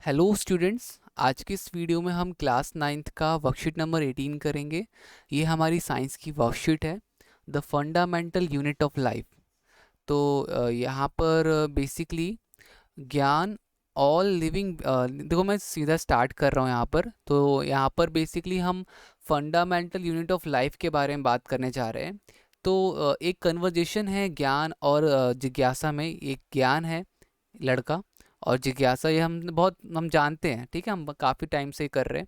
Hello students. आज के इस वीडियो में हम क्लास 9th का वर्कशीट नंबर 18 करेंगे। ये हमारी साइंस की वर्कशीट है, the fundamental unit of life. तो यहाँ पर बेसिकली ज्ञान ऑल लिविंग, देखो मैं सीधा स्टार्ट कर रहा हूँ यहाँ पर। तो यहाँ पर बेसिकली हम फंडामेंटल यूनिट ऑफ लाइफ के बारे में बात करने जा रहे हैं। तो एक कन्वर्जेशन है ज्ञान और जिज्ञासा में। एक ज्ञान है लड़का और जिज्ञासा, ये हम जानते हैं, ठीक है, हम काफ़ी टाइम से कर रहे हैं।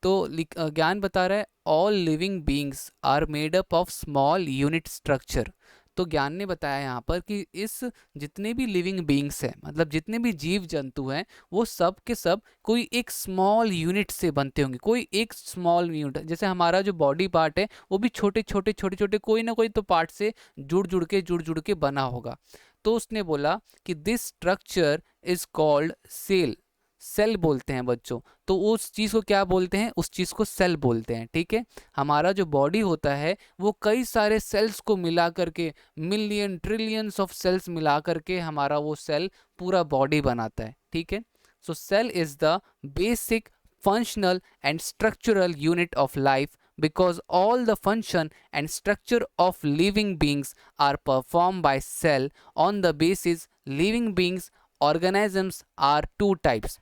तो ज्ञान बता रहा है all living beings are made up of small unit structure. तो ज्ञान ने बताया यहाँ पर कि इस जितने भी लिविंग बींग्स हैं, मतलब जितने भी जीव जंतु हैं, वो सब के सब कोई एक स्मॉल यूनिट से बनते होंगे। कोई एक स्मॉल यूनिट, जैसे हमारा जो बॉडी पार्ट है वो भी छोटे छोटे छोटे छोटे कोई ना कोई तो पार्ट से जुड़ जुड़ के बना होगा। तो उसने बोला कि this structure is called cell. Cell बोलते हैं बच्चों। तो उस चीज़ को क्या बोलते हैं? उस चीज़ को सेल बोलते हैं, ठीक है। हमारा जो बॉडी होता है वो कई सारे सेल्स को मिला करके, मिलियन ट्रिलियंस ऑफ सेल्स मिला करके हमारा वो सेल पूरा बॉडी बनाता है, ठीक है। So cell is the basic functional and structural unit of life because all the function and structure of living beings are performed by cell. On the basis living beings organisms are two types.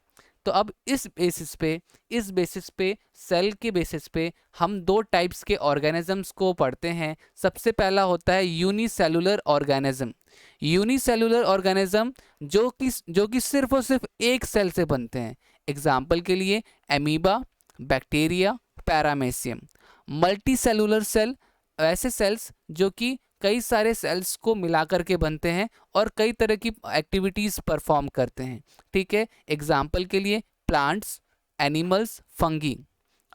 तो अब इस basis पे cell के basis पे हम दो types के organisms को पढ़ते हैं। सबसे पहला होता है यूनिसेलुलर ऑर्गेनिज्म। यूनिसेलुलर ऑर्गेनिज्म जो कि सिर्फ और सिर्फ एक सेल से बनते हैं। एग्जाम्पल के लिए amoeba, bacteria, paramecium. Multi cellular cell, ऐसे सेल्स जो कि कई सारे सेल्स को मिलाकर के बनते हैं और कई तरह की एक्टिविटीज़ परफॉर्म करते हैं, ठीक है। एग्जाम्पल के लिए प्लांट्स, एनिमल्स, फंगी।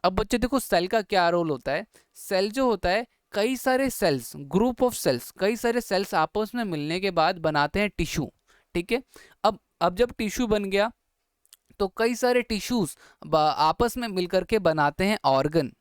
अब बच्चे देखो सेल का क्या रोल होता है। सेल जो होता है, कई सारे सेल्स, ग्रुप ऑफ सेल्स, कई सारे सेल्स आपस में मिलने के बाद बनाते हैं टिश्यू, ठीक है। अब जब टिश्यू बन गया तो कई सारे टिश्यूज आपस में मिलकर के बनाते हैं ऑर्गन।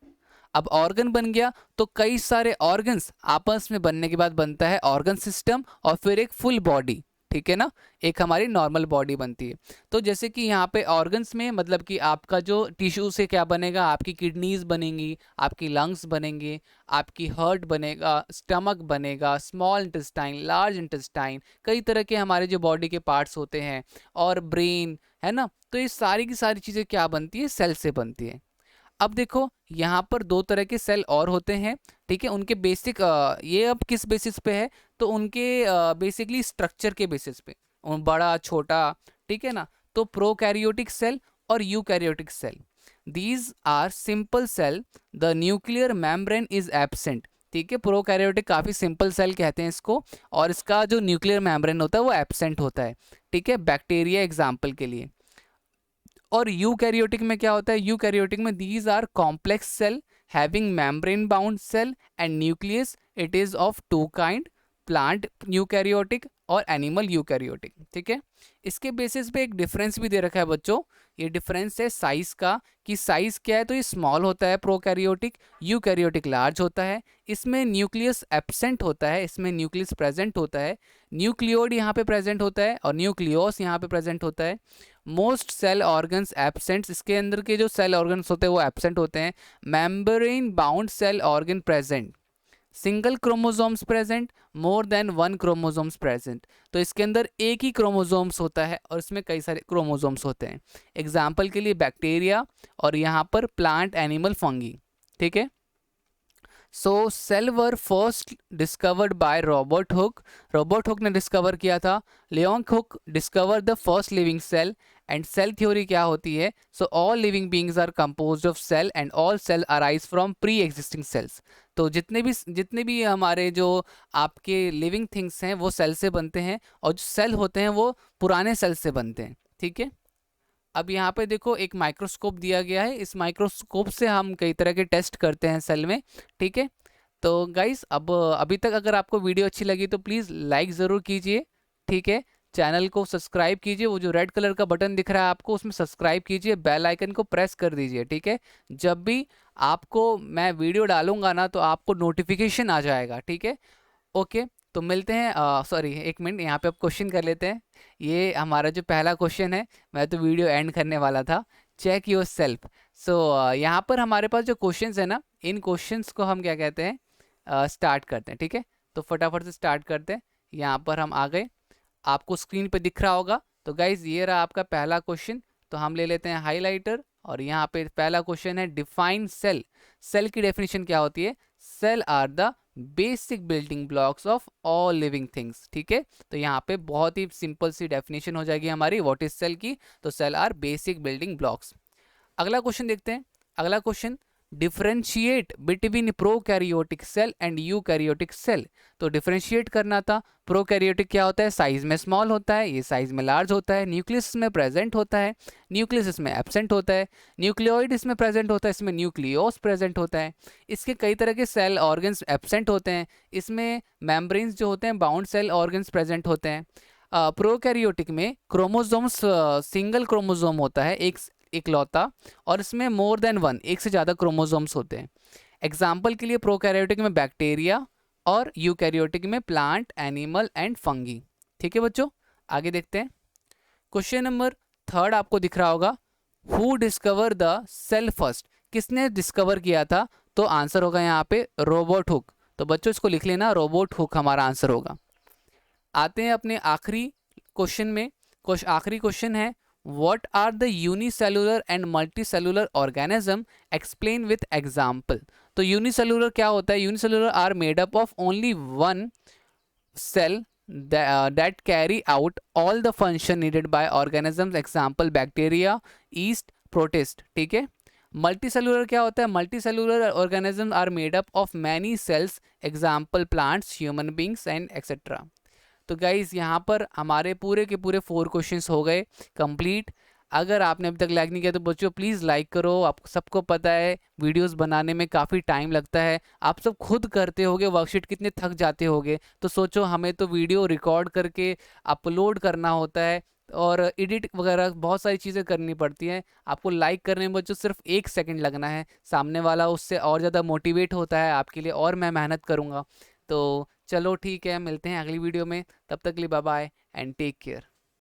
अब ऑर्गन बन गया तो कई सारे ऑर्गन्स आपस में बनने के बाद बनता है ऑर्गन सिस्टम और फिर एक फुल बॉडी, ठीक है ना। एक हमारी नॉर्मल बॉडी बनती है। तो जैसे कि यहाँ पे ऑर्गन्स में मतलब कि आपका जो टिश्यू से क्या बनेगा, आपकी किडनीज बनेंगी, आपकी लंग्स बनेंगे, आपकी हार्ट बनेगा, स्टमक बनेगा, स्मॉल इंटेस्टाइन, लार्ज इंटेस्टाइन, कई तरह के हमारे जो बॉडी के पार्ट्स होते हैं, और ब्रेन, है ना। तो ये सारी की सारी चीज़ें क्या बनती है? सेल से बनती है। अब देखो यहाँ पर दो तरह के सेल और होते हैं, ठीक है। उनके बेसिक ये अब किस बेसिस पे है? तो उनके बेसिकली स्ट्रक्चर के बेसिस पे, बड़ा छोटा, ठीक है ना। तो प्रोकैरियोटिक सेल और eukaryotic cell, these are simple cell, the nuclear membrane is absent, ठीक है। प्रोकैरियोटिक काफ़ी सिंपल सेल कहते हैं इसको, और इसका जो न्यूक्लियर मेम्ब्रेन होता है वो एब्सेंट होता है, ठीक है। बैक्टीरिया एग्जाम्पल के लिए। और यूकैरियोटिक में क्या होता है? यूकैरियोटिक में these are complex cell having membrane bound cell and nucleus. It is of two kind, plant eukaryotic और एनिमल यूकैरियोटिक, ठीक है। इसके बेसिस पे एक डिफरेंस भी दे रखा है बच्चों। ये डिफरेंस है साइज का, कि साइज क्या है? तो ये स्मॉल होता है प्रोकैरियोटिक, यूकैरियोटिक लार्ज होता है। इसमें न्यूक्लियस एब्सेंट होता है, इसमें न्यूक्लियस प्रेजेंट होता है। न्यूक्लियोड यहाँ पे प्रेजेंट होता है और न्यूक्लियोस यहाँ पे प्रेजेंट होता है। मोस्ट सेल ऑर्गन्स एब्सेंट, इसके अंदर के जो सेल ऑर्गन्स होते हैं वो एब्सेंट होते हैं। Membrane bound cell organ present, single chromosomes present, more than one chromosomes present. तो इसके अंदर एक ही क्रोमोसोम्स होता है और इसमें कई सारे क्रोमोसोम्स होते हैं। एग्जाम्पल के लिए बैक्टीरिया, और यहाँ पर प्लांट, एनिमल, फंगी, ठीक है। So cell were first discovered by Robert Hooke. Robert Hooke ने डिस्कवर किया था। Leeuwenhoek discover the first living cell. And cell theory क्या होती है? So all living beings are composed of cell and all cell arise from pre existing cells. तो जितने भी हमारे जो आपके लिविंग थिंग्स हैं वो सेल से बनते हैं, और जो सेल होते हैं वो पुराने सेल से बनते हैं, ठीक है। अब यहाँ पे देखो एक माइक्रोस्कोप दिया गया है। इस माइक्रोस्कोप से हम कई तरह के टेस्ट करते हैं सेल में, ठीक है। तो गाइस, अब अभी तक अगर आपको वीडियो अच्छी लगी तो प्लीज़ लाइक ज़रूर कीजिए, ठीक है। चैनल को सब्सक्राइब कीजिए, वो जो रेड कलर का बटन दिख रहा है आपको उसमें सब्सक्राइब कीजिए, बेल आइकन को प्रेस कर दीजिए, ठीक है। जब भी आपको मैं वीडियो डालूंगा ना तो आपको नोटिफिकेशन आ जाएगा, ठीक है। ओके। तो मिलते हैं, सॉरी एक मिनट, यहाँ पे अब क्वेश्चन कर लेते हैं। ये हमारा जो पहला क्वेश्चन है, मैं तो वीडियो एंड करने वाला था। Check your self. सो यहाँ पर हमारे पास जो क्वेश्चंस है ना, इन क्वेश्चंस को हम क्या कहते हैं, स्टार्ट करते हैं। ठीक है, तो फटाफट से स्टार्ट करते हैं। यहाँ पर हम आ गए, आपको स्क्रीन पे दिख रहा होगा। तो गाइज ये रहा आपका पहला क्वेश्चन। तो हम ले लेते हैं हाईलाइटर, और यहाँ पे पहला क्वेश्चन है डिफाइन सेल। सेल की डेफिनेशन क्या होती है? Cell are the basic building blocks of all living things. ठीक है, तो यहाँ पे बहुत ही सिंपल सी डेफिनेशन हो जाएगी हमारी व्हाट इज सेल की। तो cell are basic building blocks. अगला क्वेश्चन देखते हैं। अगला question, differentiate between prokaryotic cell and eukaryotic cell. तो डिफरेंशिएट करना था। प्रोकैरियोटिक क्या होता है? साइज में स्मॉल होता है, ये साइज में लार्ज होता है। न्यूक्लियस में प्रेजेंट होता है, न्यूक्लियस इसमें एब्सेंट होता है। न्यूक्लियोइड इसमें प्रेजेंट होता है, इसमें न्यूक्लियोस प्रेजेंट होता है। इसके कई तरह के सेल ऑर्गन्स एब्सेंट होते हैं, इसमें मेम्ब्रेन्स जो होते हैं, बाउंड सेल ऑर्गन्स प्रेजेंट होते हैं। प्रोकैरियोटिक में क्रोमोसोम्स सिंगल क्रोमोसोम होता है, एक इकलौता, और इसमें मोर देन वन, एक से ज़्यादा क्रोमोसोम्स होते हैं। एग्जाम्पल के लिए प्रोकैरियोटिक में बैक्टीरिया, और यूकैरियोटिक में प्लांट, एनिमल एंड फंगी। ठीक है बच्चों, आगे देखते हैं। क्वेश्चन नंबर 3 आपको दिख रहा होगा, who discover the cell first. किसने डिस्कवर किया था? तो आंसर होगा यहाँ पे रोबर्ट हुक। तो बच्चों इसको लिख लेना, रोबर्ट हुक हमारा आंसर होगा। आते हैं अपने आखिरी क्वेश्चन में। आखिरी क्वेश्चन है, what are the unicellular and multicellular organism, explain with example। तो यूनिसेलुलर क्या होता है? Unicellular are made up of only one cell that carry out all the function needed by organisms, example bacteria, yeast, protist। ठीक है, multicellular क्या होता है? Multicellular organisms are made up of many cells, example plants, human beings and etc। तो guys यहाँ पर हमारे पूरे के पूरे 4 क्वेश्चंस हो गए कंप्लीट। अगर आपने अभी तक लाइक नहीं किया तो बच्चों प्लीज़ लाइक करो। आप सबको पता है वीडियोस बनाने में काफ़ी टाइम लगता है, आप सब खुद करते होगे, वर्कशीट कितने थक जाते होगे। तो सोचो हमें तो वीडियो रिकॉर्ड करके अपलोड करना होता है, और एडिट वगैरह बहुत सारी चीज़ें करनी पड़ती हैं। आपको लाइक करने में बच्चों सिर्फ 1 सेकंड लगना है, सामने वाला उससे और ज़्यादा मोटिवेट होता है आपके लिए, और मैं मेहनत करूँगा। तो चलो ठीक है, मिलते हैं अगली वीडियो में। तब तक के लिए bye bye and take care.